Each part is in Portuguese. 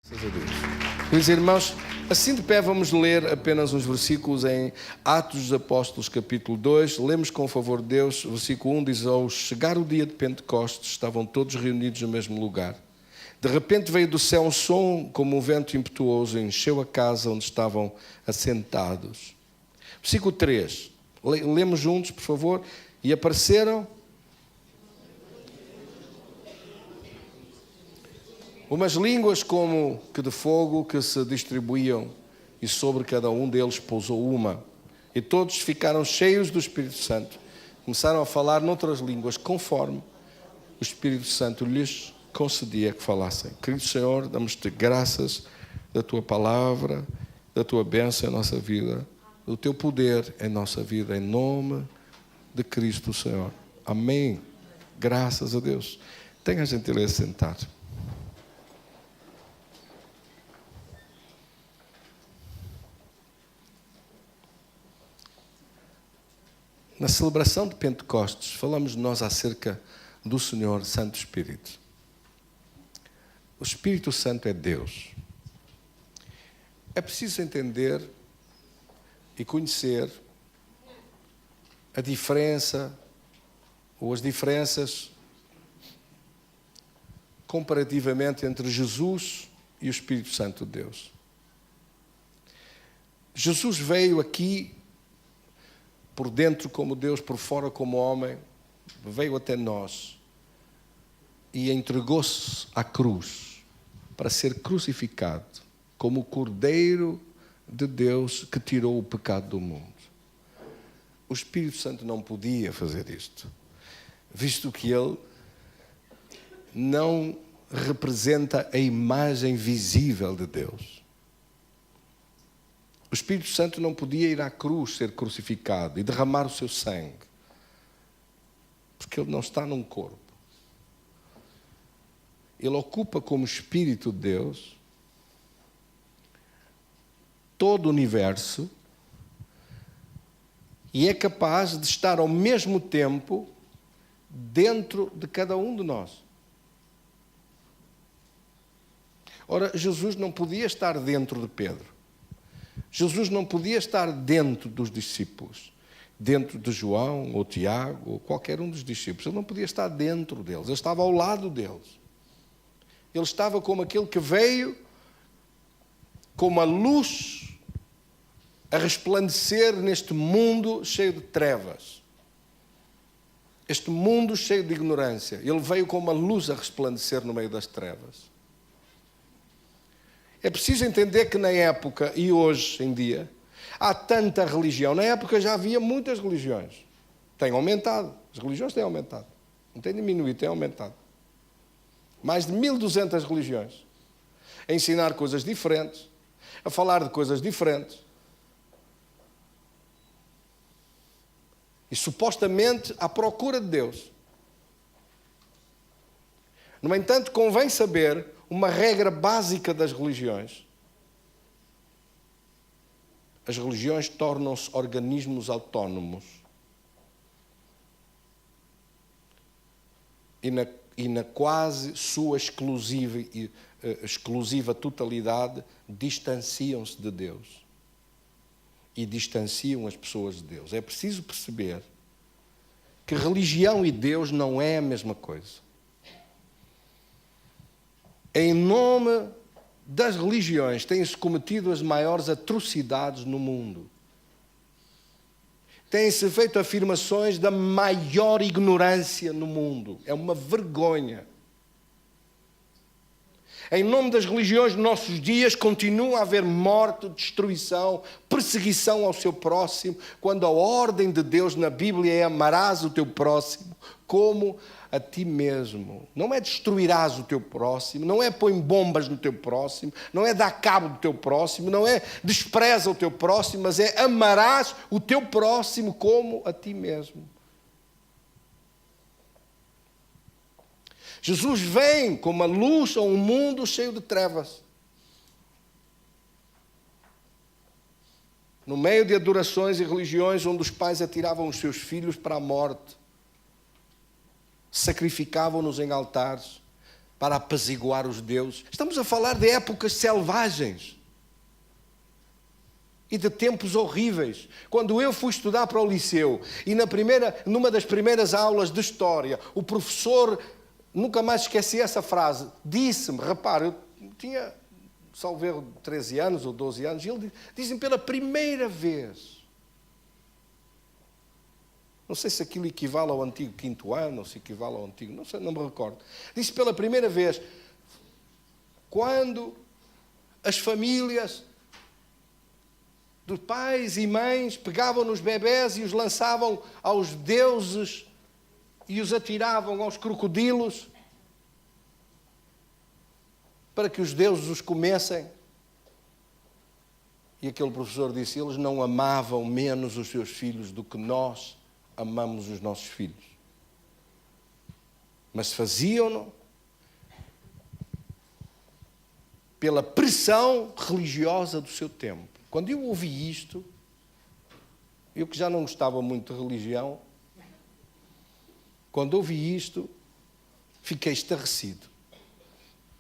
Graças a Deus. Meus irmãos, assim de pé vamos ler apenas uns versículos em Atos dos Apóstolos, capítulo 2. Lemos com o favor de Deus. Versículo 1 diz: ao chegar o dia de Pentecostes, estavam todos reunidos no mesmo lugar. De repente veio do céu um som como um vento impetuoso, encheu a casa onde estavam assentados. Versículo 3. Lemos juntos, por favor. E apareceram umas línguas como que de fogo que se distribuíam, e sobre cada um deles pousou uma. E todos ficaram cheios do Espírito Santo. Começaram a falar noutras línguas, conforme o Espírito Santo lhes concedia que falassem. Querido Senhor, damos-te graças da Tua palavra, da Tua bênção em nossa vida, do Teu poder em nossa vida, em nome de Cristo, Senhor. Amém. Graças a Deus. Tenha a gentileza de sentar. Na celebração de Pentecostes, falamos nós acerca do Senhor Santo Espírito. O Espírito Santo é Deus. É preciso entender e conhecer a diferença, ou as diferenças, comparativamente entre Jesus e o Espírito Santo de Deus. Jesus veio aqui por dentro como Deus, por fora como homem, veio até nós e entregou-se à cruz para ser crucificado como o Cordeiro de Deus que tirou o pecado do mundo. O Espírito Santo não podia fazer isto, visto que ele não representa a imagem visível de Deus. O Espírito Santo não podia ir à cruz ser crucificado e derramar o seu sangue, porque ele não está num corpo. Ele ocupa como Espírito de Deus todo o universo e é capaz de estar ao mesmo tempo dentro de cada um de nós. Ora, Jesus não podia estar dentro de Pedro. Jesus não podia estar dentro dos discípulos, dentro de João ou Tiago ou qualquer um dos discípulos. Ele não podia estar dentro deles, ele estava ao lado deles. Ele estava como aquele que veio como a luz a resplandecer neste mundo cheio de trevas. Este mundo cheio de ignorância. Ele veio como a luz a resplandecer no meio das trevas. É preciso entender que na época, e hoje em dia, há tanta religião. Na época já havia muitas religiões. Tem aumentado. As religiões têm aumentado. Não tem diminuído, tem aumentado. Mais de 1200 religiões. A ensinar coisas diferentes. A falar de coisas diferentes. E supostamente à procura de Deus. No entanto, convém saber uma regra básica das religiões. As religiões tornam-se organismos autónomos. E na quase sua exclusiva totalidade, distanciam-se de Deus. E distanciam as pessoas de Deus. É preciso perceber que religião e Deus não é a mesma coisa. Em nome das religiões têm-se cometido as maiores atrocidades no mundo. Têm-se feito afirmações da maior ignorância no mundo. É uma vergonha. Em nome das religiões, nos nossos dias, continua a haver morte, destruição, perseguição ao seu próximo, quando a ordem de Deus na Bíblia é amarás o teu próximo como a ti mesmo. Não é destruirás o teu próximo, não é põe bombas no teu próximo, não é dar cabo do teu próximo, não é despreza o teu próximo, mas é amarás o teu próximo como a ti mesmo. Jesus vem como a luz a um mundo cheio de trevas. No meio de adorações e religiões onde os pais atiravam os seus filhos para a morte, sacrificavam-nos em altares, para apaziguar os deuses. Estamos a falar de épocas selvagens e de tempos horríveis. Quando eu fui estudar para o liceu e numa das primeiras aulas de história, o professor, nunca mais esqueci essa frase, disse-me, repare, eu tinha, salvo erro, 13 anos ou 12 anos, e ele disse-me pela primeira vez, não sei se aquilo equivale ao antigo quinto ano, ou se equivale ao antigo, não sei, não me recordo, disse pela primeira vez, quando as famílias dos pais e mães pegavam nos bebés e os lançavam aos deuses e os atiravam aos crocodilos para que os deuses os comessem. E aquele professor disse, eles não amavam menos os seus filhos do que nós amamos os nossos filhos. Mas faziam-no pela pressão religiosa do seu tempo. Quando eu ouvi isto, eu que já não gostava muito de religião, quando ouvi isto, fiquei estarrecido.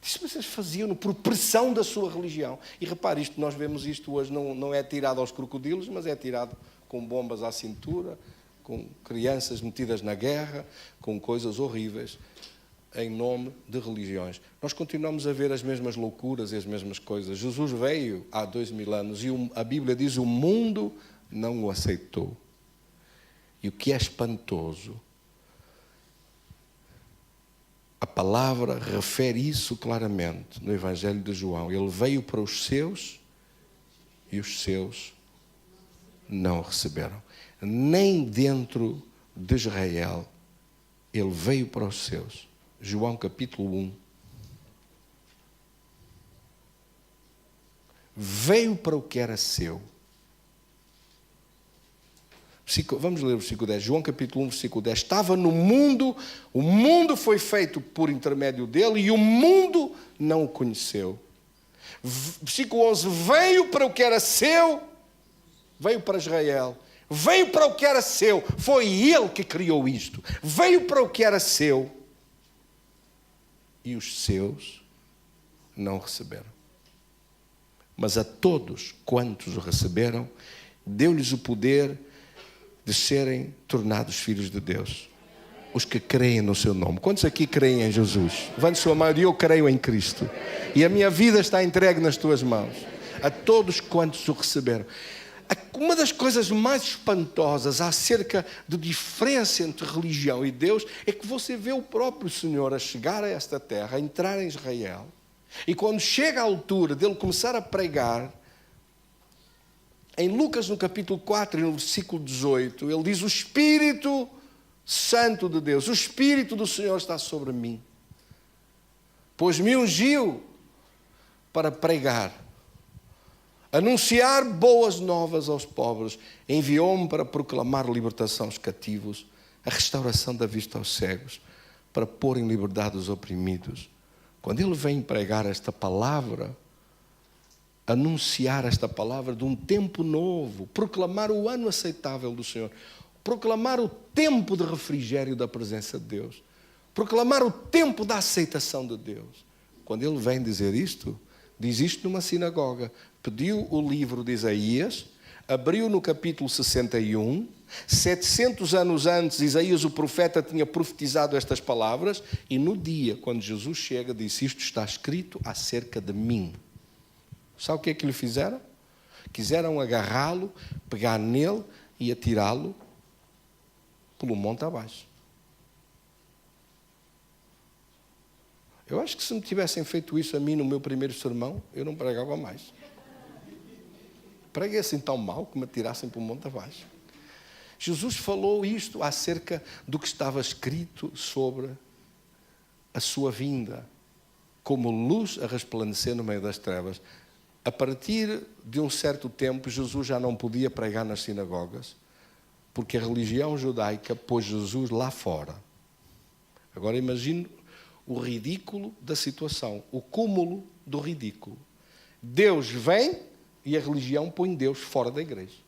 Disse, mas eles faziam-no por pressão da sua religião. E repare, nós vemos isto hoje, não é tirado aos crocodilos, mas é tirado com bombas à cintura, com crianças metidas na guerra, com coisas horríveis, em nome de religiões. Nós continuamos a ver as mesmas loucuras e as mesmas coisas. Jesus veio há 2000 anos e a Bíblia diz, o mundo não o aceitou. E o que é espantoso, a palavra refere isso claramente no Evangelho de João. Ele veio para os seus e os seus não o receberam. Nem dentro de Israel ele veio para os seus. João capítulo 1. Veio para o que era seu. Vamos ler o versículo 10. João capítulo 1, versículo 10. Estava no mundo, o mundo foi feito por intermédio dele e o mundo não o conheceu. Versículo 11. Veio para o que era seu, veio para Israel. Veio para o que era seu. Foi ele que criou isto. Veio para o que era seu. E os seus não receberam. Mas a todos quantos o receberam, deu-lhes o poder de serem tornados filhos de Deus. Os que creem no seu nome. Quantos aqui creem em Jesus? Levante sua mão e diga, eu creio em Cristo. E a minha vida está entregue nas tuas mãos. A todos quantos o receberam. Uma das coisas mais espantosas acerca da diferença entre religião e Deus é que você vê o próprio Senhor a chegar a esta terra, a entrar em Israel, e quando chega a altura dele começar a pregar, em Lucas no capítulo 4 e no versículo 18, ele diz, o Espírito Santo de Deus, o Espírito do Senhor está sobre mim, pois me ungiu para pregar, anunciar boas novas aos pobres, enviou-me para proclamar libertação aos cativos, a restauração da vista aos cegos, para pôr em liberdade os oprimidos. Quando ele vem pregar esta palavra, anunciar esta palavra de um tempo novo, proclamar o ano aceitável do Senhor, proclamar o tempo de refrigério da presença de Deus, proclamar o tempo da aceitação de Deus. Quando ele vem dizer isto, diz isto numa sinagoga, pediu o livro de Isaías, abriu no capítulo 61, 700 anos antes, Isaías o profeta tinha profetizado estas palavras, e no dia, quando Jesus chega, disse, isto está escrito acerca de mim. Sabe o que é que lhe fizeram? Quiseram agarrá-lo, pegar nele e atirá-lo pelo monte abaixo. Eu acho que se me tivessem feito isso a mim no meu primeiro sermão, eu não pregava mais. Preguei assim tão mal que me atirassem pelo monte abaixo. Jesus falou isto acerca do que estava escrito sobre a sua vinda, como luz a resplandecer no meio das trevas. A partir de um certo tempo, Jesus já não podia pregar nas sinagogas, porque a religião judaica pôs Jesus lá fora. Agora imagine o ridículo da situação, o cúmulo do ridículo. Deus vem e a religião põe Deus fora da igreja.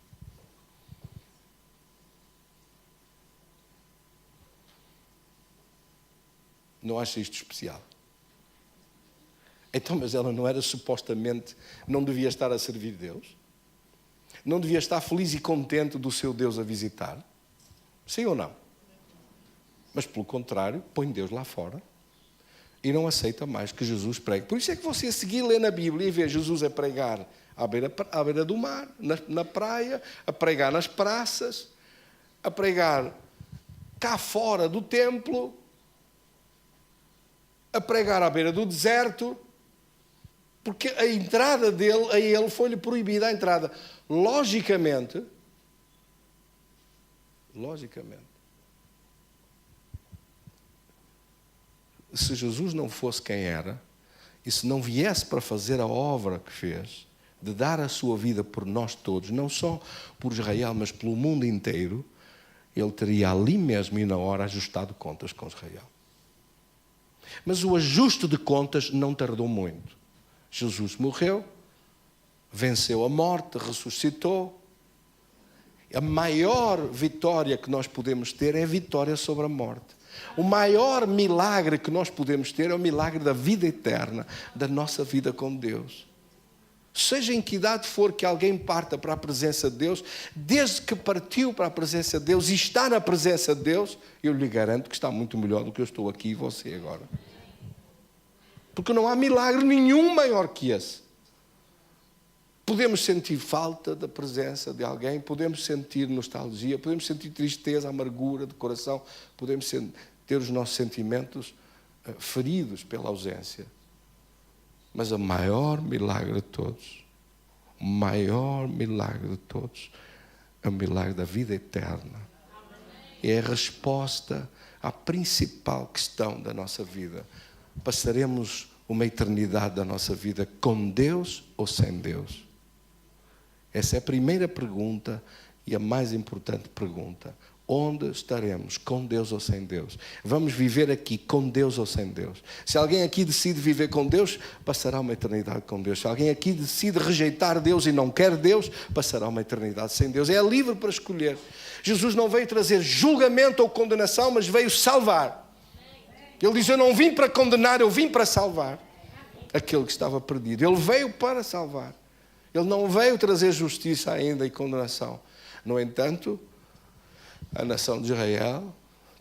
Não acha isto especial? Então, mas ela não era supostamente, não devia estar a servir Deus? Não devia estar feliz e contente do seu Deus a visitar? Sim ou não? Mas, pelo contrário, põe Deus lá fora e não aceita mais que Jesus pregue. Por isso é que você a seguir lê na Bíblia e vê Jesus a pregar à beira do mar, na praia, a pregar nas praças, a pregar cá fora do templo, a pregar à beira do deserto, porque a entrada dele, a ele foi-lhe proibida a entrada. Logicamente, se Jesus não fosse quem era, e se não viesse para fazer a obra que fez, de dar a sua vida por nós todos, não só por Israel, mas pelo mundo inteiro, ele teria ali mesmo e na hora ajustado contas com Israel. Mas o ajuste de contas não tardou muito. Jesus morreu, venceu a morte, ressuscitou. A maior vitória que nós podemos ter é a vitória sobre a morte. O maior milagre que nós podemos ter é o milagre da vida eterna, da nossa vida com Deus. Seja em que idade for que alguém parta para a presença de Deus, desde que partiu para a presença de Deus e está na presença de Deus, eu lhe garanto que está muito melhor do que eu estou aqui e você agora. Porque não há milagre nenhum maior que esse. Podemos sentir falta da presença de alguém, podemos sentir nostalgia, podemos sentir tristeza, amargura de coração, podemos ter os nossos sentimentos feridos pela ausência. Mas o maior milagre de todos, o maior milagre de todos, é o milagre da vida eterna. É a resposta à principal questão da nossa vida. Passaremos uma eternidade da nossa vida com Deus ou sem Deus? Essa é a primeira pergunta e a mais importante pergunta. Onde estaremos? Com Deus ou sem Deus? Vamos viver aqui com Deus ou sem Deus? Se alguém aqui decide viver com Deus, passará uma eternidade com Deus. Se alguém aqui decide rejeitar Deus e não quer Deus, passará uma eternidade sem Deus. É livre para escolher. Jesus não veio trazer julgamento ou condenação, mas veio salvar. Ele diz, eu não vim para condenar, eu vim para salvar aquele que estava perdido. Ele veio para salvar. Ele não veio trazer justiça ainda e condenação. No entanto, a nação de Israel,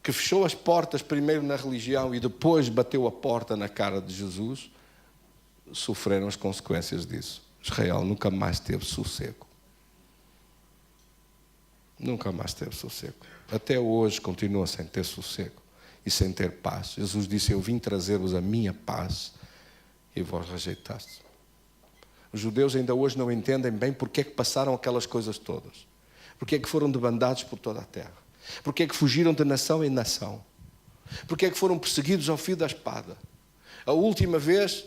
que fechou as portas primeiro na religião e depois bateu a porta na cara de Jesus, sofreram as consequências disso. Israel nunca mais teve sossego. Nunca mais teve sossego. Até hoje continua sem ter sossego e sem ter paz. Jesus disse, eu vim trazer-vos a minha paz e vós rejeitaste. Os judeus ainda hoje não entendem bem porque é que passaram aquelas coisas todas. Porque é que foram debandados por toda a terra? Porque é que fugiram de nação em nação? Porque é que foram perseguidos ao fio da espada? A última vez,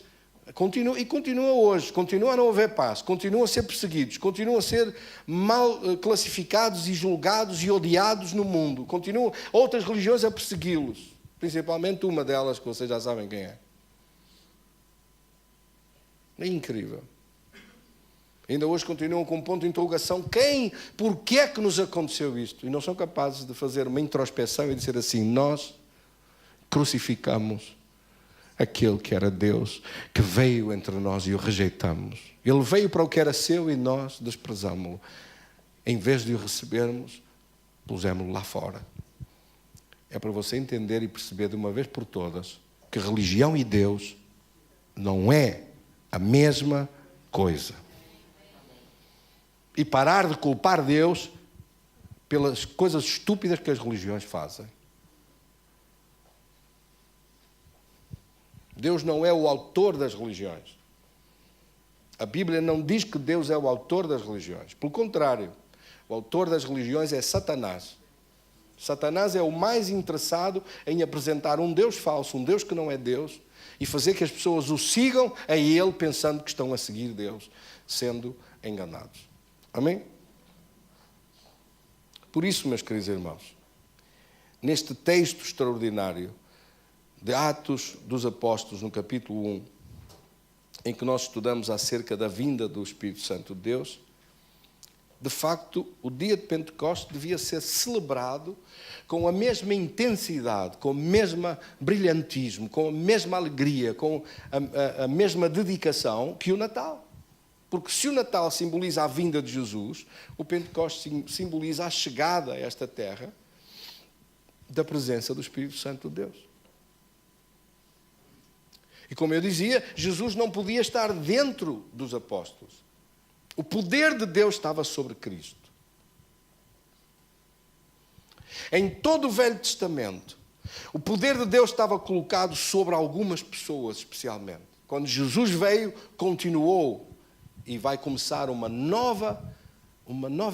continua hoje, continua a não haver paz, continuam a ser perseguidos, continuam a ser mal classificados e julgados e odiados no mundo. Continuam outras religiões a persegui-los, principalmente uma delas que vocês já sabem quem é. É incrível. Ainda hoje continuam com um ponto de interrogação. Porquê é que nos aconteceu isto? E não são capazes de fazer uma introspeção e dizer assim, nós crucificamos aquele que era Deus, que veio entre nós e o rejeitamos. Ele veio para o que era seu e nós desprezamos-lo. Em vez de o recebermos, pusemos-lo lá fora. É para você entender e perceber de uma vez por todas que religião e Deus não é a mesma coisa. E parar de culpar Deus pelas coisas estúpidas que as religiões fazem. Deus não é o autor das religiões. A Bíblia não diz que Deus é o autor das religiões. Pelo contrário, o autor das religiões é Satanás. Satanás é o mais interessado em apresentar um Deus falso, um Deus que não é Deus, e fazer que as pessoas o sigam a ele pensando que estão a seguir Deus, sendo enganados. Amém? Por isso, meus queridos irmãos, neste texto extraordinário de Atos dos Apóstolos, no capítulo 1, em que nós estudamos acerca da vinda do Espírito Santo de Deus, de facto, o dia de Pentecostes devia ser celebrado com a mesma intensidade, com o mesmo brilhantismo, com a mesma alegria, com a mesma dedicação que o Natal. Porque se o Natal simboliza a vinda de Jesus, o Pentecostes simboliza a chegada a esta terra da presença do Espírito Santo de Deus. E como eu dizia, Jesus não podia estar dentro dos apóstolos. O poder de Deus estava sobre Cristo. Em todo o Velho Testamento, o poder de Deus estava colocado sobre algumas pessoas, especialmente. Quando Jesus veio, continuou e vai começar uma nova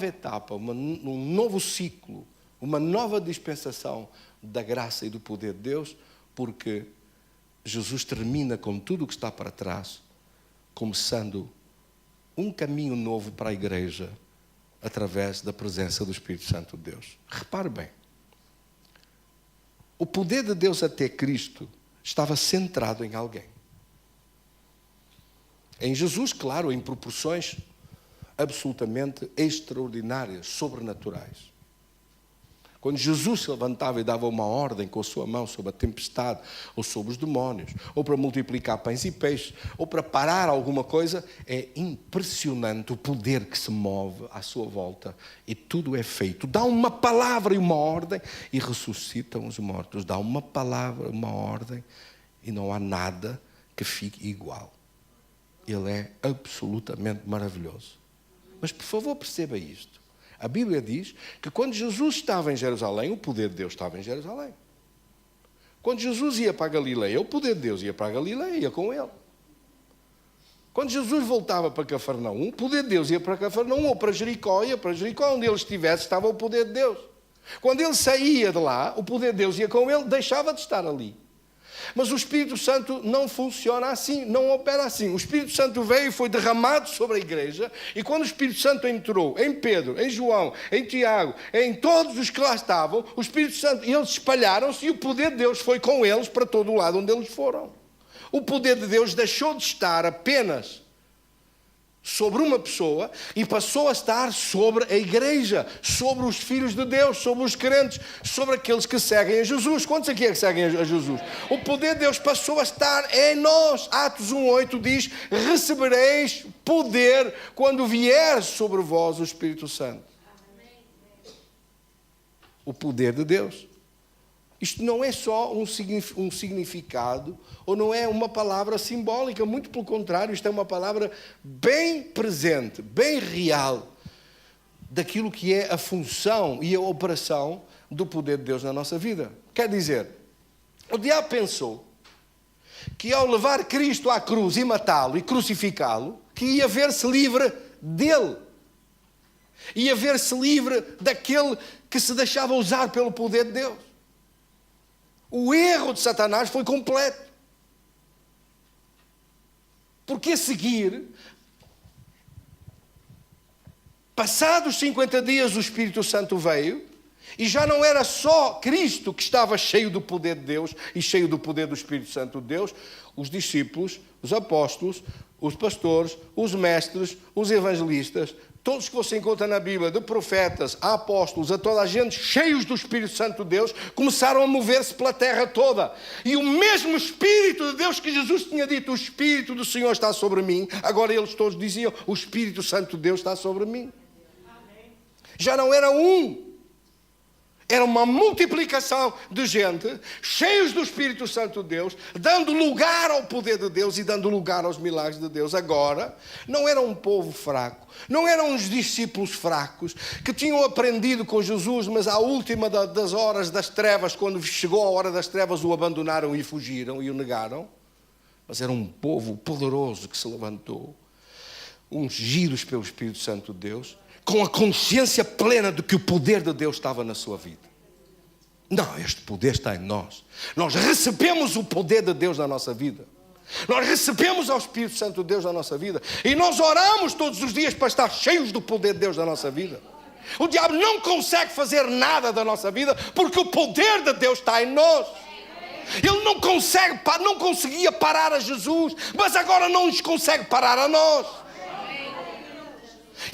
etapa, um novo ciclo, uma nova dispensação da graça e do poder de Deus, porque Jesus termina com tudo o que está para trás, começando um caminho novo para a igreja através da presença do Espírito Santo de Deus. Repare bem, o poder de Deus até Cristo estava centrado em alguém. Em Jesus, claro, em proporções absolutamente extraordinárias, sobrenaturais. Quando Jesus se levantava e dava uma ordem com a sua mão sobre a tempestade, ou sobre os demónios, ou para multiplicar pães e peixes, ou para parar alguma coisa, é impressionante o poder que se move à sua volta e tudo é feito. Dá uma palavra e uma ordem e ressuscitam os mortos. Dá uma palavra, uma ordem e não há nada que fique igual. Ele é absolutamente maravilhoso. Mas, por favor, perceba isto. A Bíblia diz que quando Jesus estava em Jerusalém, o poder de Deus estava em Jerusalém. Quando Jesus ia para a Galileia, o poder de Deus ia para a Galileia, ia com ele. Quando Jesus voltava para Cafarnaum, o poder de Deus ia para Cafarnaum, ou para Jericó, ia para Jericó, onde ele estivesse, estava o poder de Deus. Quando ele saía de lá, o poder de Deus ia com ele, deixava de estar ali. Mas o Espírito Santo não funciona assim, não opera assim. O Espírito Santo veio e foi derramado sobre a igreja, e quando o Espírito Santo entrou em Pedro, em João, em Tiago, em todos os que lá estavam, o Espírito Santo, eles espalharam-se e o poder de Deus foi com eles para todo o lado onde eles foram. O poder de Deus deixou de estar apenas sobre uma pessoa e passou a estar sobre a igreja, sobre os filhos de Deus, sobre os crentes, sobre aqueles que seguem a Jesus. Quantos aqui é que seguem a Jesus? O poder de Deus passou a estar em nós. Atos 1:8 diz: recebereis poder quando vier sobre vós o Espírito Santo. O poder de Deus. Isto não é só um significado, ou não é uma palavra simbólica, muito pelo contrário, isto é uma palavra bem presente, bem real, daquilo que é a função e a operação do poder de Deus na nossa vida. Quer dizer, o diabo pensou que ao levar Cristo à cruz e matá-lo e crucificá-lo, que ia ver-se livre dele. Ia ver-se livre daquele que se deixava usar pelo poder de Deus. O erro de Satanás foi completo. Porque a seguir, passados 50 dias, o Espírito Santo veio, e já não era só Cristo que estava cheio do poder de Deus e cheio do poder do Espírito Santo de Deus. Os discípulos, os apóstolos, os pastores, os mestres, os evangelistas, todos que você encontra na Bíblia, de profetas, a apóstolos, a toda a gente, cheios do Espírito Santo de Deus, começaram a mover-se pela terra toda. E o mesmo Espírito de Deus que Jesus tinha dito, o Espírito do Senhor está sobre mim, agora eles todos diziam, o Espírito Santo de Deus está sobre mim. Já não era um. Era uma multiplicação de gente, cheios do Espírito Santo de Deus, dando lugar ao poder de Deus e dando lugar aos milagres de Deus. Agora, não era um povo fraco, não eram uns discípulos fracos, que tinham aprendido com Jesus, mas à última das horas das trevas, quando chegou a hora das trevas, o abandonaram e fugiram e o negaram. Mas era um povo poderoso que se levantou, ungidos pelo Espírito Santo de Deus, com a consciência plena de que o poder de Deus estava na sua vida. Não, este poder está em nós. Nós recebemos o poder de Deus na nossa vida. Nós recebemos ao Espírito Santo de Deus na nossa vida. E nós oramos todos os dias para estar cheios do poder de Deus na nossa vida. O diabo não consegue fazer nada da nossa vida porque o poder de Deus está em nós. Ele não conseguia parar a Jesus, mas agora não nos consegue parar a nós.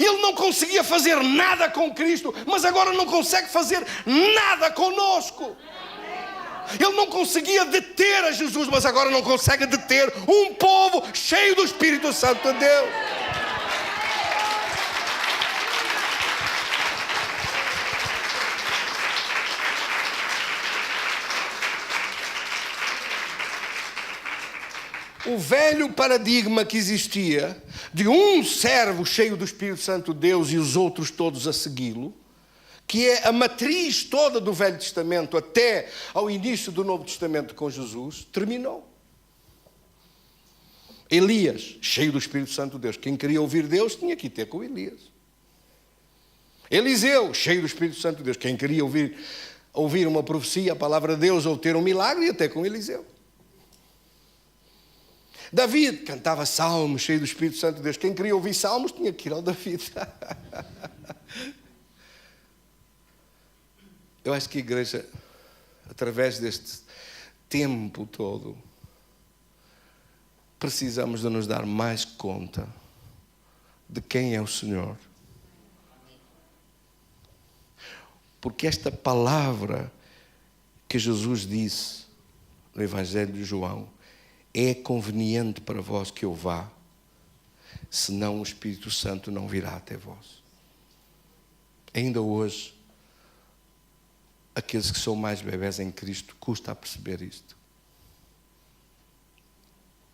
Ele não conseguia fazer nada com Cristo, mas agora não consegue fazer nada conosco. Ele não conseguia deter a Jesus, mas agora não consegue deter um povo cheio do Espírito Santo de Deus. O velho paradigma que existia de um servo cheio do Espírito Santo de Deus e os outros todos a segui-lo, que é a matriz toda do Velho Testamento até ao início do Novo Testamento com Jesus, terminou. Elias, cheio do Espírito Santo de Deus. Quem queria ouvir Deus tinha que ir ter com Elias. Eliseu, cheio do Espírito Santo de Deus. Quem queria ouvir uma profecia, a palavra de Deus, ou ter um milagre, ia ter com Eliseu. David cantava salmos, cheio do Espírito Santo de Deus. Quem queria ouvir salmos tinha que ir ao David. Eu acho que a igreja, através deste tempo todo, precisamos de nos dar mais conta de quem é o Senhor. Porque esta palavra que Jesus disse no Evangelho de João, é conveniente para vós que eu vá, senão o Espírito Santo não virá até vós. Ainda hoje, aqueles que são mais bebés em Cristo, custa a perceber isto.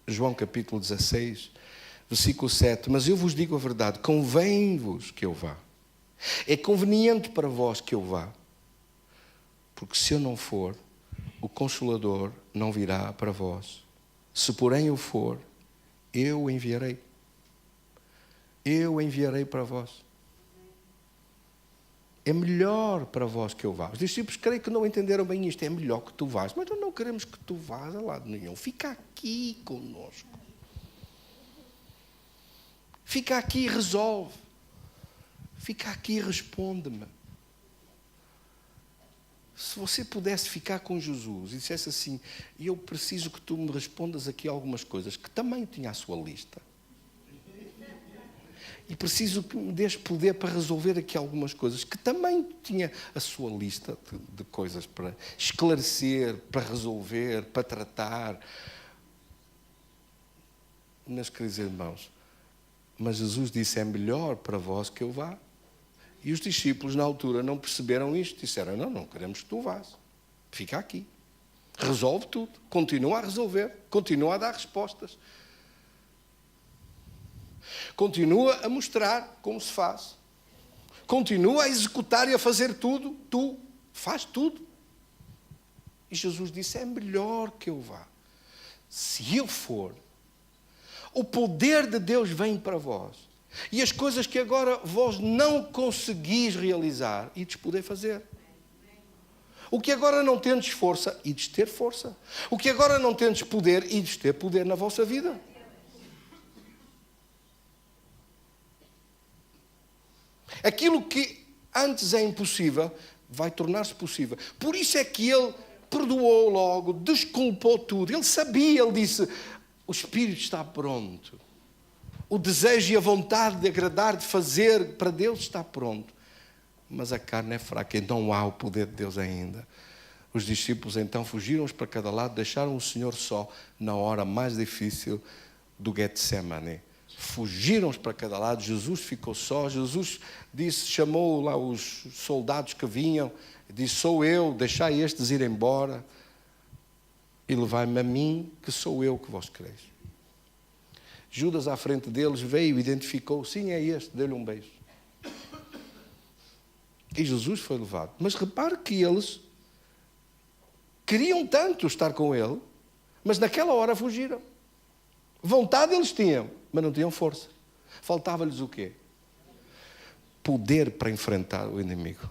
João capítulo 16, versículo 7. Mas eu vos digo a verdade, convém-vos que eu vá. É conveniente para vós que eu vá. Porque se eu não for, o Consolador não virá para vós. Se porém eu for, eu o enviarei. Eu o enviarei para vós. É melhor para vós que eu vá. Os discípulos creio que não entenderam bem isto. É melhor que tu vás. Mas nós não queremos que tu vás a lado nenhum. Fica aqui conosco. Fica aqui e resolve. Fica aqui e responde-me. Se você pudesse ficar com Jesus e dissesse assim, eu preciso que tu me respondas aqui algumas coisas, que também tinha a sua lista. E preciso que me dês poder para resolver aqui algumas coisas, que também tinha a sua lista de coisas para esclarecer, para resolver, para tratar. Meus queridos irmãos, mas Jesus disse, é melhor para vós que eu vá. E os discípulos, na altura, não perceberam isto. Disseram, não queremos que tu vás. Fica aqui. Resolve tudo. Continua a resolver. Continua a dar respostas. Continua a mostrar como se faz. Continua a executar e a fazer tudo. Tu faz tudo. E Jesus disse, é melhor que eu vá. Se eu for, o poder de Deus vem para vós. E as coisas que agora vós não conseguis realizar, ides poder fazer. O que agora não tendes força, ides ter força. O que agora não tendes poder, ides ter poder na vossa vida. Aquilo que antes é impossível, vai tornar-se possível. Por isso é que ele perdoou logo, desculpou tudo. Ele sabia, ele disse, o Espírito está pronto. O desejo e a vontade de agradar, de fazer para Deus está pronto. Mas a carne é fraca e não há o poder de Deus ainda. Os discípulos então fugiram para cada lado, deixaram o Senhor só na hora mais difícil do Getsemane. Fugiram para cada lado, Jesus ficou só. Jesus disse, chamou lá os soldados que vinham, disse, sou eu, deixai estes ir embora e levai-me a mim, que sou eu que vós quereis. Judas à frente deles veio, identificou, sim, é este, deu-lhe um beijo. E Jesus foi levado. Mas repare que eles queriam tanto estar com ele, mas naquela hora fugiram. Vontade eles tinham, mas não tinham força. Faltava-lhes o quê? Poder para enfrentar o inimigo.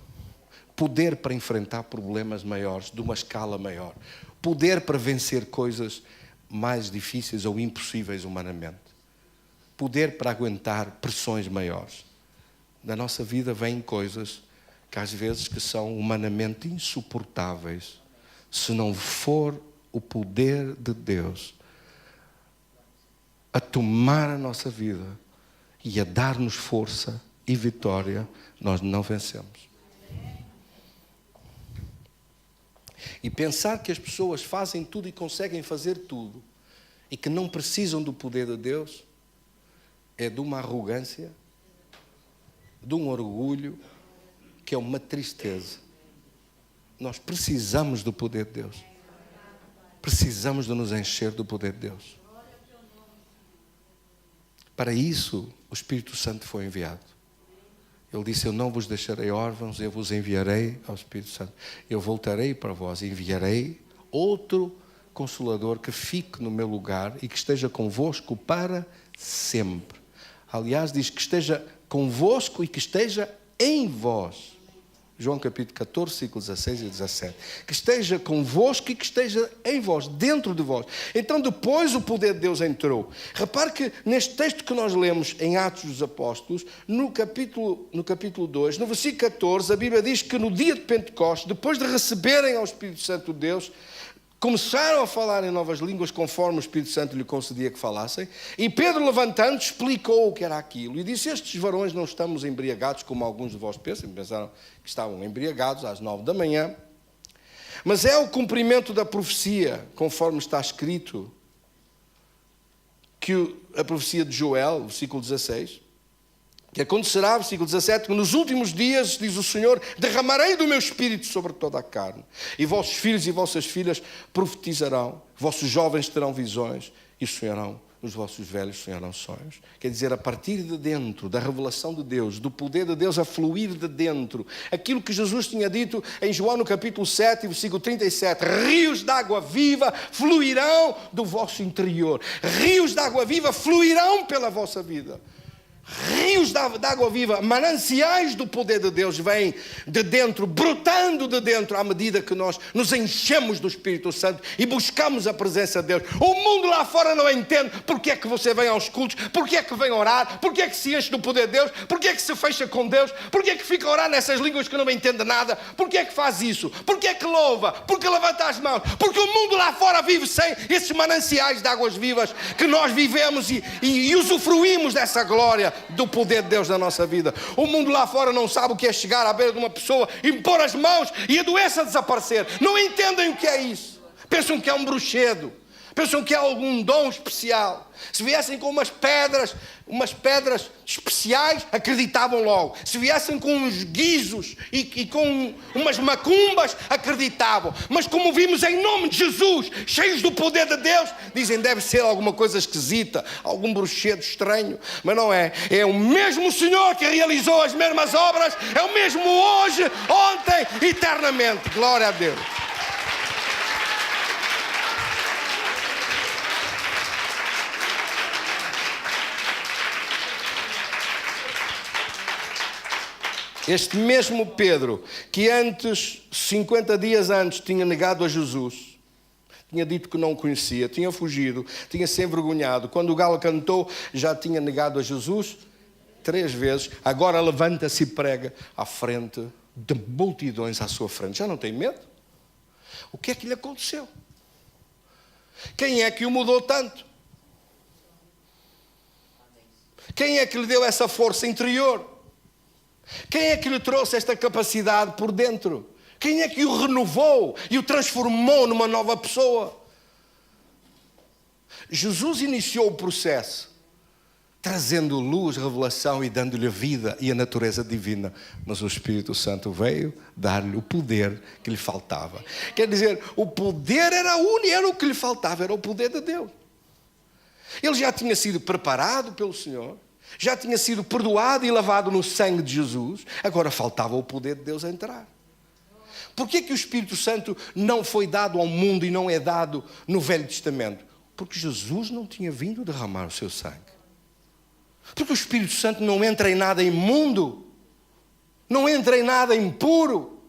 Poder para enfrentar problemas maiores, de uma escala maior. Poder para vencer coisas mais difíceis ou impossíveis humanamente. Poder para aguentar pressões maiores. Na nossa vida vêm coisas que às vezes que são humanamente insuportáveis. Se não for o poder de Deus a tomar a nossa vida e a dar-nos força e vitória, nós não vencemos. E pensar que as pessoas fazem tudo e conseguem fazer tudo e que não precisam do poder de Deus é de uma arrogância, de um orgulho, que é uma tristeza. Nós precisamos do poder de Deus. Precisamos de nos encher do poder de Deus. Para isso, o Espírito Santo foi enviado. Ele disse, eu não vos deixarei órfãos, eu vos enviarei ao Espírito Santo. Eu voltarei para vós, enviarei outro Consolador que fique no meu lugar e que esteja convosco para sempre. Aliás, diz que esteja convosco e que esteja em vós. João capítulo 14, versículos 16 e 17. Que esteja convosco e que esteja em vós, dentro de vós. Então depois o poder de Deus entrou. Repare que neste texto que nós lemos em Atos dos Apóstolos, no capítulo 2, no versículo 14, a Bíblia diz que no dia de Pentecostes, depois de receberem ao Espírito Santo de Deus, começaram a falar em novas línguas conforme o Espírito Santo lhe concedia que falassem. E Pedro, levantando, explicou o que era aquilo. E disse, estes varões não estamos embriagados, como alguns de vós pensam. Pensaram que estavam embriagados às 9 da manhã. Mas é o cumprimento da profecia, conforme está escrito, que a profecia de Joel, versículo 16... que acontecerá, versículo 17, que nos últimos dias, diz o Senhor, derramarei do meu Espírito sobre toda a carne. E vossos filhos e vossas filhas profetizarão, vossos jovens terão visões e sonharão, os vossos velhos sonharão sonhos. Quer dizer, a partir de dentro, da revelação de Deus, do poder de Deus a fluir de dentro, aquilo que Jesus tinha dito em João no capítulo 7, versículo 37, rios de água viva fluirão do vosso interior. Rios de água viva fluirão pela vossa vida. Rios de água viva, mananciais do poder de Deus vêm de dentro, brotando de dentro à medida que nós nos enchemos do Espírito Santo e buscamos a presença de Deus. O mundo lá fora não entende porque é que você vem aos cultos, porque é que vem orar, porque é que se enche do poder de Deus, porque é que se fecha com Deus, porque é que fica a orar nessas línguas que não entende nada, porque é que faz isso, porque é que louva, porque levanta as mãos, porque o mundo lá fora vive sem esses mananciais de águas vivas que nós vivemos e usufruímos dessa glória do poder de Deus na nossa vida. O mundo lá fora não sabe o que é chegar à beira de uma pessoa, impor as mãos e a doença desaparecer. Não entendem o que é isso. Pensam que é um bruxedo. Pensam que é algum dom especial. Se viessem com umas pedras especiais, acreditavam logo. Se viessem com uns guizos e com umas macumbas, acreditavam. Mas como vimos em nome de Jesus, cheios do poder de Deus, dizem, deve ser alguma coisa esquisita, algum bruxedo estranho. Mas não é. É o mesmo Senhor que realizou as mesmas obras, é o mesmo hoje, ontem, eternamente. Glória a Deus. Este mesmo Pedro, que 50 dias antes, tinha negado a Jesus, tinha dito que não o conhecia, tinha fugido, tinha se envergonhado. Quando o galo cantou, já tinha negado a Jesus 3 vezes. Agora levanta-se e prega à frente de multidões à sua frente. Já não tem medo? O que é que lhe aconteceu? Quem é que o mudou tanto? Quem é que lhe deu essa força interior? Quem é que lhe trouxe esta capacidade por dentro? Quem é que o renovou e o transformou numa nova pessoa? Jesus iniciou o processo, trazendo luz, revelação e dando-lhe vida e a natureza divina. Mas o Espírito Santo veio dar-lhe o poder que lhe faltava. Quer dizer, o poder era o que lhe faltava, era o poder de Deus. Ele já tinha sido preparado pelo Senhor, já tinha sido perdoado e lavado no sangue de Jesus, agora faltava o poder de Deus entrar. Por que o Espírito Santo não foi dado ao mundo e não é dado no Velho Testamento? Porque Jesus não tinha vindo derramar o seu sangue. Porque o Espírito Santo não entra em nada imundo, não entra em nada impuro,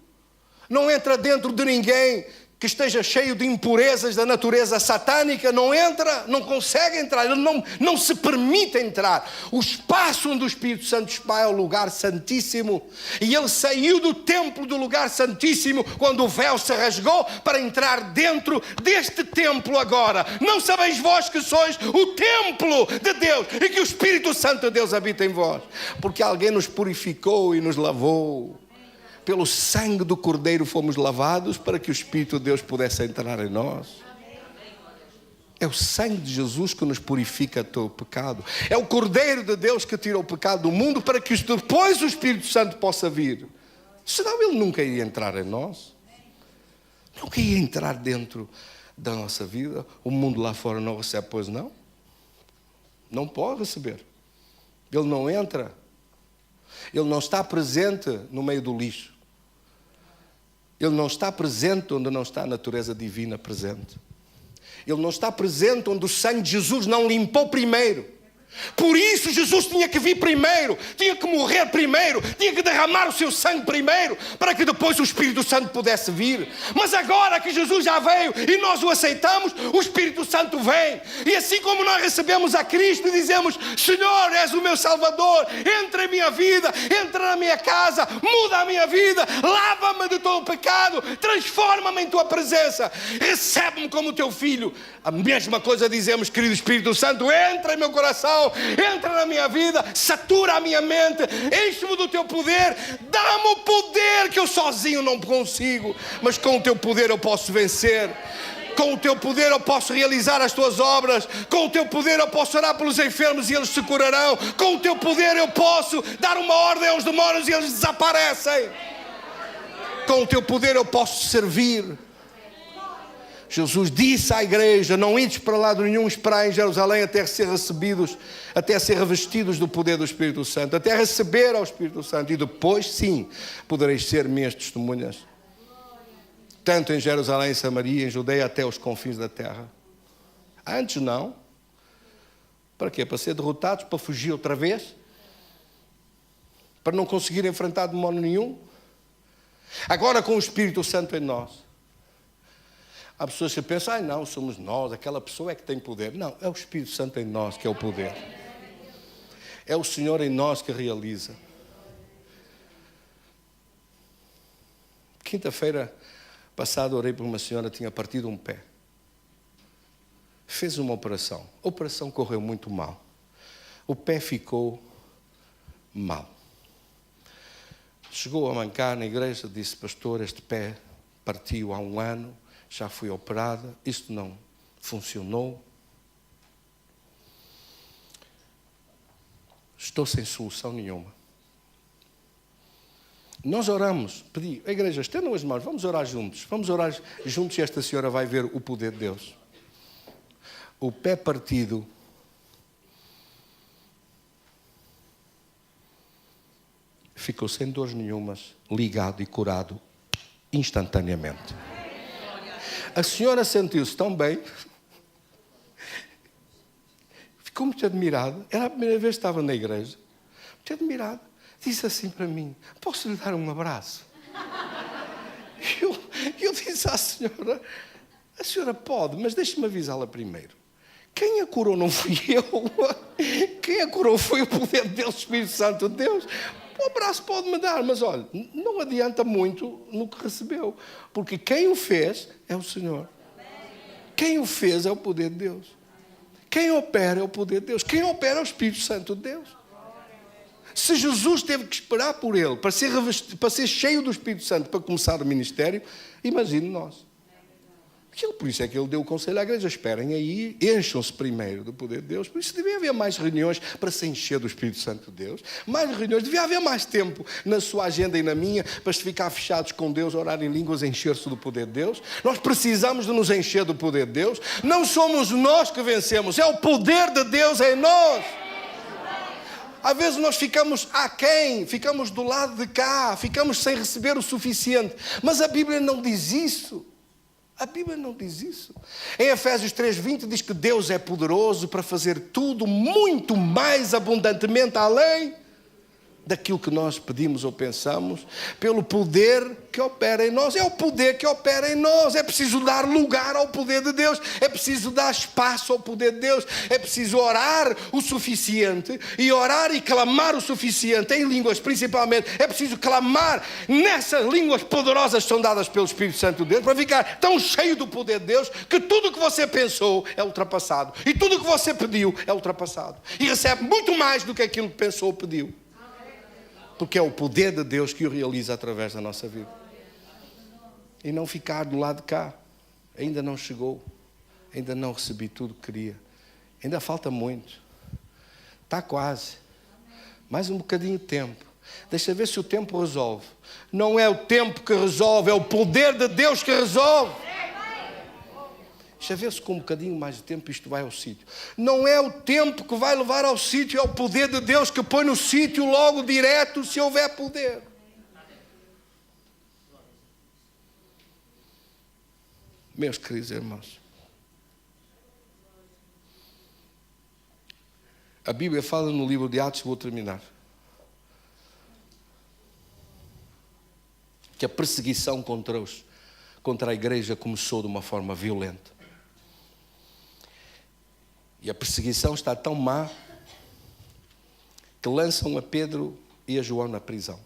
não entra dentro de ninguém que esteja cheio de impurezas da natureza satânica, não entra, não consegue entrar, ele não se permite entrar. O espaço onde o Espírito Santo está é o lugar santíssimo, e ele saiu do templo do lugar santíssimo quando o véu se rasgou para entrar dentro deste templo agora. Não sabeis vós que sois o templo de Deus e que o Espírito Santo de Deus habita em vós? Porque alguém nos purificou e nos lavou. Pelo sangue do Cordeiro fomos lavados para que o Espírito de Deus pudesse entrar em nós. É o sangue de Jesus que nos purifica todo o pecado. É o Cordeiro de Deus que tira o pecado do mundo para que depois o Espírito Santo possa vir. Senão ele nunca ia entrar em nós. Nunca ia entrar dentro da nossa vida. O mundo lá fora não recebe, pois não? Não pode receber. Ele não entra. Ele não está presente no meio do lixo. Ele não está presente onde não está a natureza divina presente. Ele não está presente onde o sangue de Jesus não limpou primeiro. Por isso Jesus tinha que vir primeiro, tinha que morrer primeiro, tinha que derramar o seu sangue primeiro, para que depois o Espírito Santo pudesse vir. Mas agora que Jesus já veio e nós o aceitamos, o Espírito Santo vem. E assim como nós recebemos a Cristo e dizemos: Senhor, és o meu Salvador, entra em minha vida, entra na minha casa, muda a minha vida, lava-me de todo o pecado, transforma-me em tua presença, recebe-me como teu filho. A mesma coisa dizemos: querido Espírito Santo, entra em meu coração, entra na minha vida, satura a minha mente, enche-me do teu poder, dá-me o poder que eu sozinho não consigo, mas com o teu poder eu posso vencer. Com o teu poder eu posso realizar as tuas obras. Com o teu poder eu posso orar pelos enfermos e eles se curarão. Com o teu poder eu posso dar uma ordem aos demónios e eles desaparecem. Com o teu poder eu posso servir. Jesus disse à igreja: não ides para lado nenhum, esperai em Jerusalém até ser recebidos, até ser revestidos do poder do Espírito Santo, até receber ao Espírito Santo, e depois sim podereis ser minhas testemunhas, tanto em Jerusalém, em Samaria, em Judeia, até os confins da terra. Antes não. Para quê? Para ser derrotados, para fugir outra vez, para não conseguir enfrentar demónio nenhum. Agora com o Espírito Santo em nós. Há pessoas que pensam: ai não, somos nós, aquela pessoa é que tem poder. Não, é o Espírito Santo em nós que é o poder. É o Senhor em nós que realiza. Quinta-feira passada orei por uma senhora que tinha partido um pé. Fez uma operação. A operação correu muito mal. O pé ficou mal. Chegou a mancar na igreja, disse: pastor, este pé partiu há 1 ano. Já fui operada, isto não funcionou. Estou sem solução nenhuma. Nós oramos, pedi, a igreja, estendam as mãos, vamos orar juntos e esta senhora vai ver o poder de Deus. O pé partido ficou sem dores nenhumas, ligado e curado instantaneamente. A senhora sentiu-se tão bem, ficou muito admirada. Era a primeira vez que estava na igreja, muito admirada. Disse assim para mim: posso lhe dar um abraço? Eu disse à senhora: a senhora pode, mas deixe-me avisá-la primeiro. Quem a curou não fui eu. Quem a curou foi o poder de Deus, o Espírito Santo de Deus. O abraço pode-me dar, mas olha, não adianta muito no que recebeu, porque quem o fez é o Senhor. Quem o fez é o poder de Deus. Quem opera é o poder de Deus. Quem opera é o Espírito Santo de Deus. Se Jesus teve que esperar por ele, para ser cheio do Espírito Santo, para começar o ministério, imagine nós. Por isso é que ele deu o conselho à igreja: esperem aí, encham-se primeiro do poder de Deus. Por isso devia haver mais reuniões para se encher do Espírito Santo de Deus. Mais reuniões, devia haver mais tempo na sua agenda e na minha, para se ficar fechados com Deus, orar em línguas, encher-se do poder de Deus. Nós precisamos de nos encher do poder de Deus. Não somos nós que vencemos, é o poder de Deus em nós. Às vezes nós ficamos aquém, ficamos do lado de cá, ficamos sem receber o suficiente. Mas a Bíblia não diz isso. A Bíblia não diz isso. Em Efésios 3:20 diz que Deus é poderoso para fazer tudo muito mais abundantemente além daquilo que nós pedimos ou pensamos, pelo poder que opera em nós. É o poder que opera em nós. É preciso dar lugar ao poder de Deus. É preciso dar espaço ao poder de Deus. É preciso orar o suficiente, e orar e clamar o suficiente, em línguas principalmente. É preciso clamar nessas línguas poderosas que são dadas pelo Espírito Santo de Deus, para ficar tão cheio do poder de Deus, que tudo o que você pensou é ultrapassado. E tudo o que você pediu é ultrapassado. E recebe muito mais do que aquilo que pensou ou pediu. Porque é o poder de Deus que o realiza através da nossa vida. E não ficar do lado de cá. Ainda não chegou. Ainda não recebi tudo que queria. Ainda falta muito. Está quase. Mais um bocadinho de tempo. Deixa ver se o tempo resolve. Não é o tempo que resolve, é o poder de Deus que resolve. Deixa ver se com um bocadinho mais de tempo isto vai ao sítio. Não é o tempo que vai levar ao sítio, é o poder de Deus que põe no sítio logo direto, se houver poder. Meus queridos irmãos, a Bíblia fala no livro de Atos, vou terminar, que a perseguição contra a igreja começou de uma forma violenta. E a perseguição está tão má que lançam a Pedro e a João na prisão.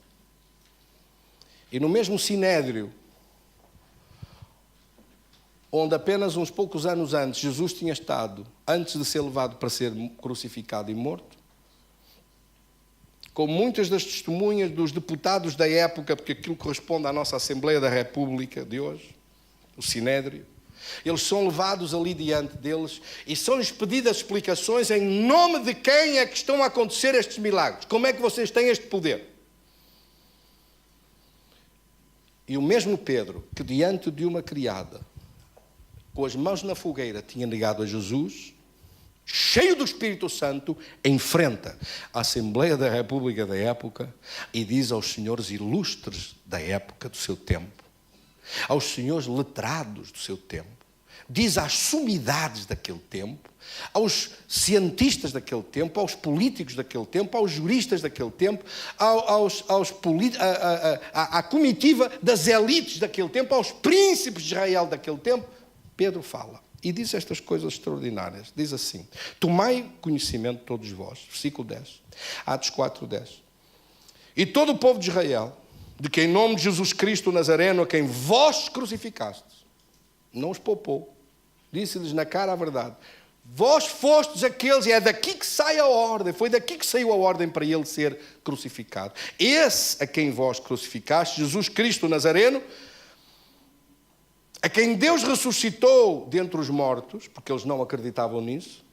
E no mesmo sinédrio, onde apenas uns poucos anos antes Jesus tinha estado, antes de ser levado para ser crucificado e morto, com muitas das testemunhas dos deputados da época, porque aquilo corresponde à nossa Assembleia da República de hoje, o sinédrio, eles são levados ali diante deles e são-lhes pedidas explicações em nome de quem é que estão a acontecer estes milagres. Como é que vocês têm este poder? E o mesmo Pedro, que diante de uma criada, com as mãos na fogueira, tinha negado a Jesus, cheio do Espírito Santo, enfrenta a Assembleia da República da época e diz aos senhores ilustres da época, do seu tempo, aos senhores letrados do seu tempo, diz às sumidades daquele tempo, aos cientistas daquele tempo, aos políticos daquele tempo, aos juristas daquele tempo, à comitiva das elites daquele tempo, aos príncipes de Israel daquele tempo, Pedro fala e diz estas coisas extraordinárias. Diz assim: tomai conhecimento todos vós, versículo 10, Atos 4:10, e todo o povo de Israel, de que em nome de Jesus Cristo Nazareno, a quem vós crucificastes, não os poupou, disse-lhes na cara a verdade. Vós fostes aqueles, e é daqui que sai a ordem, foi daqui que saiu a ordem para ele ser crucificado. Esse a quem vós crucificastes, Jesus Cristo Nazareno, a quem Deus ressuscitou dentre os mortos, porque eles não acreditavam nisso,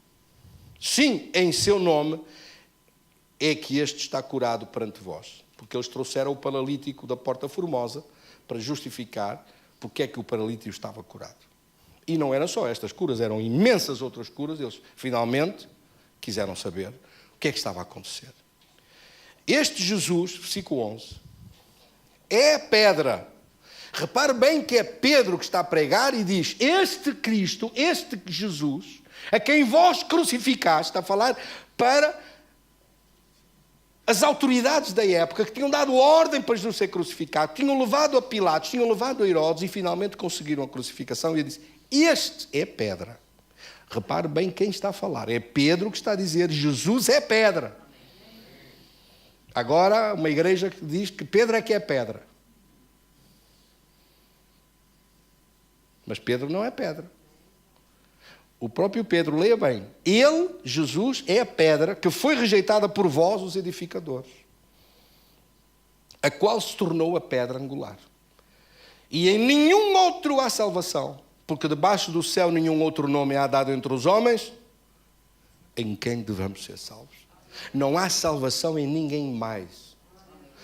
sim, em seu nome, é que este está curado perante vós. Porque eles trouxeram o paralítico da Porta Formosa para justificar porque é que o paralítico estava curado. E não eram só estas curas, eram imensas outras curas. Eles finalmente quiseram saber o que é que estava a acontecer. Este Jesus, versículo 11, é a pedra. Repare bem que é Pedro que está a pregar e diz: este Cristo, este Jesus, a quem vós crucificaste, está a falar para as autoridades da época que tinham dado ordem para Jesus ser crucificado, tinham levado a Pilatos, tinham levado a Herodes e finalmente conseguiram a crucificação. E ele disse: este é pedra. Repare bem quem está a falar. É Pedro que está a dizer: Jesus é pedra. Agora, uma igreja que diz que Pedro é que é pedra. Mas Pedro não é pedra. O próprio Pedro, leia bem, ele, Jesus, é a pedra que foi rejeitada por vós, os edificadores, a qual se tornou a pedra angular. E em nenhum outro há salvação, porque debaixo do céu nenhum outro nome há dado entre os homens, em quem devemos ser salvos. Não há salvação em ninguém mais.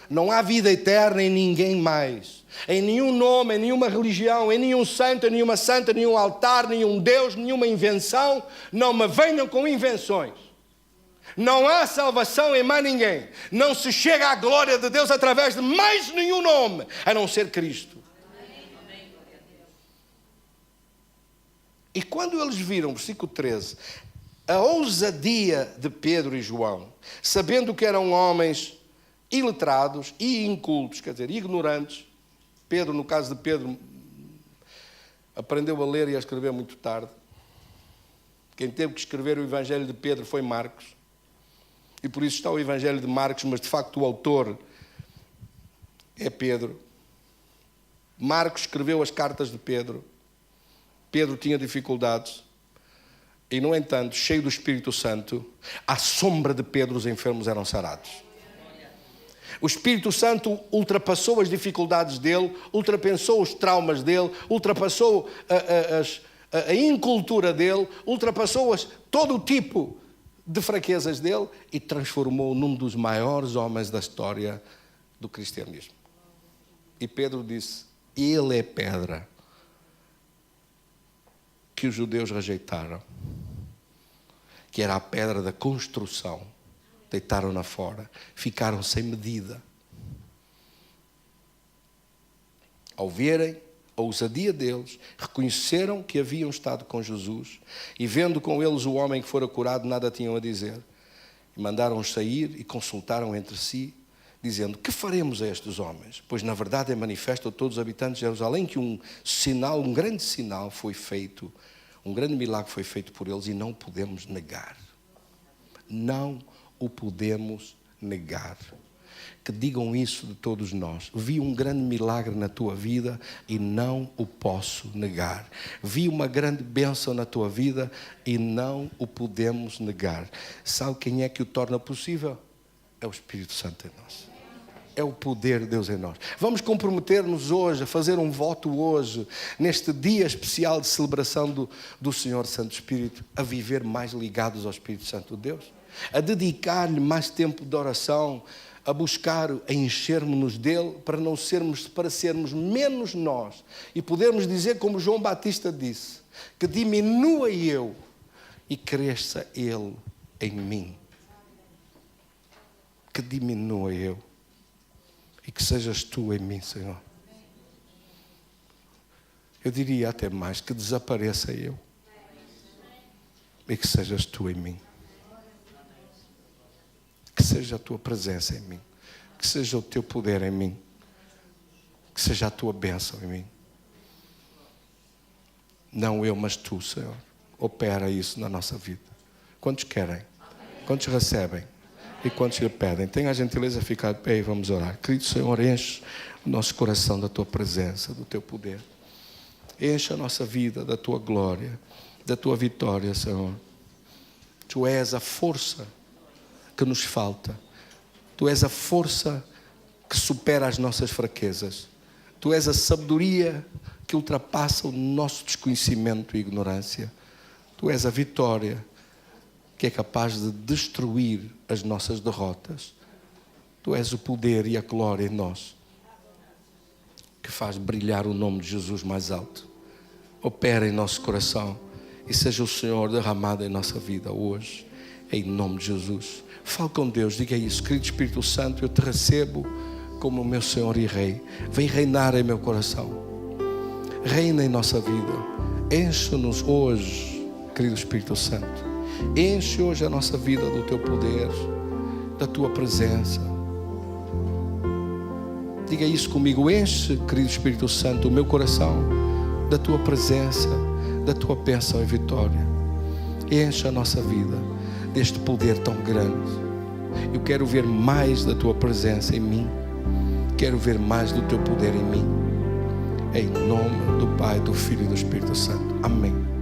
Não há vida eterna em ninguém mais. Em nenhum nome, em nenhuma religião, em nenhum santo, em nenhuma santa, nenhum altar, nenhum Deus, nenhuma invenção. Não me venham com invenções. Não há salvação em mais ninguém. Não se chega à glória de Deus através de mais nenhum nome, a não ser Cristo. E quando eles viram, versículo 13, a ousadia de Pedro e João, sabendo que eram homens iletrados e incultos, quer dizer, ignorantes. Pedro, no caso de Pedro, aprendeu a ler e a escrever muito tarde. Quem teve que escrever o Evangelho de Pedro foi Marcos. E por isso está o Evangelho de Marcos, mas de facto o autor é Pedro. Marcos escreveu as cartas de Pedro. Pedro tinha dificuldades. E, no entanto, cheio do Espírito Santo, à sombra de Pedro os enfermos eram sarados. O Espírito Santo ultrapassou as dificuldades dele, ultrapassou os traumas dele, ultrapassou a incultura dele, ultrapassou todo o tipo de fraquezas dele e transformou-o num dos maiores homens da história do cristianismo. E Pedro disse: ele é pedra que os judeus rejeitaram, que era a pedra da construção. Deitaram-na fora, ficaram sem medida. Ao verem a ousadia deles, reconheceram que haviam estado com Jesus e, vendo com eles o homem que fora curado, nada tinham a dizer. E mandaram-os sair e consultaram entre si, dizendo: que faremos a estes homens? Pois na verdade é manifesto a todos os habitantes de Jerusalém que um grande sinal foi feito, um grande milagre foi feito por eles e não podemos negar. Não o podemos negar. Que digam isso de todos nós. Vi um grande milagre na tua vida e não o posso negar. Vi uma grande bênção na tua vida e não o podemos negar. Sabe quem é que o torna possível? É o Espírito Santo em nós. É o poder de Deus em nós. Vamos comprometer-nos hoje, a fazer um voto hoje, neste dia especial de celebração do Senhor Santo Espírito, a viver mais ligados ao Espírito Santo de Deus, a dedicar-lhe mais tempo de oração, a buscar, a enchermos-nos dele, para sermos menos nós e podermos dizer como João Batista disse, que diminua eu e cresça ele em mim. Que diminua eu e que sejas tu em mim, Senhor. Eu diria até mais, que desapareça eu e que sejas tu em mim. Que seja a tua presença em mim, que seja o teu poder em mim, que seja a tua bênção em mim. Não eu, mas tu, Senhor. Opera isso na nossa vida. Quantos querem? Quantos recebem? E quantos lhe pedem? Tenha a gentileza de ficar de pé e vamos orar. Querido Senhor, enche o nosso coração da tua presença, do teu poder. Enche a nossa vida da tua glória, da tua vitória, Senhor. Tu és a força que nos falta. Tu és a força que supera as nossas fraquezas. Tu és a sabedoria que ultrapassa o nosso desconhecimento e ignorância. Tu és a vitória que é capaz de destruir as nossas derrotas. Tu és o poder e a glória em nós, que faz brilhar o nome de Jesus mais alto. Opera em nosso coração e seja o Senhor derramado em nossa vida hoje, em nome de Jesus. Fale com Deus, diga isso: querido Espírito Santo, eu te recebo como o meu Senhor e Rei. Vem reinar em meu coração. Reina em nossa vida. Enche-nos hoje, querido Espírito Santo. Enche hoje a nossa vida do teu poder, da tua presença. Diga isso comigo: enche, querido Espírito Santo, o meu coração da tua presença, da tua bênção e vitória. Enche a nossa vida deste poder tão grande. Eu quero ver mais da tua presença em mim. Quero ver mais do teu poder em mim. Em nome do Pai, do Filho e do Espírito Santo. Amém.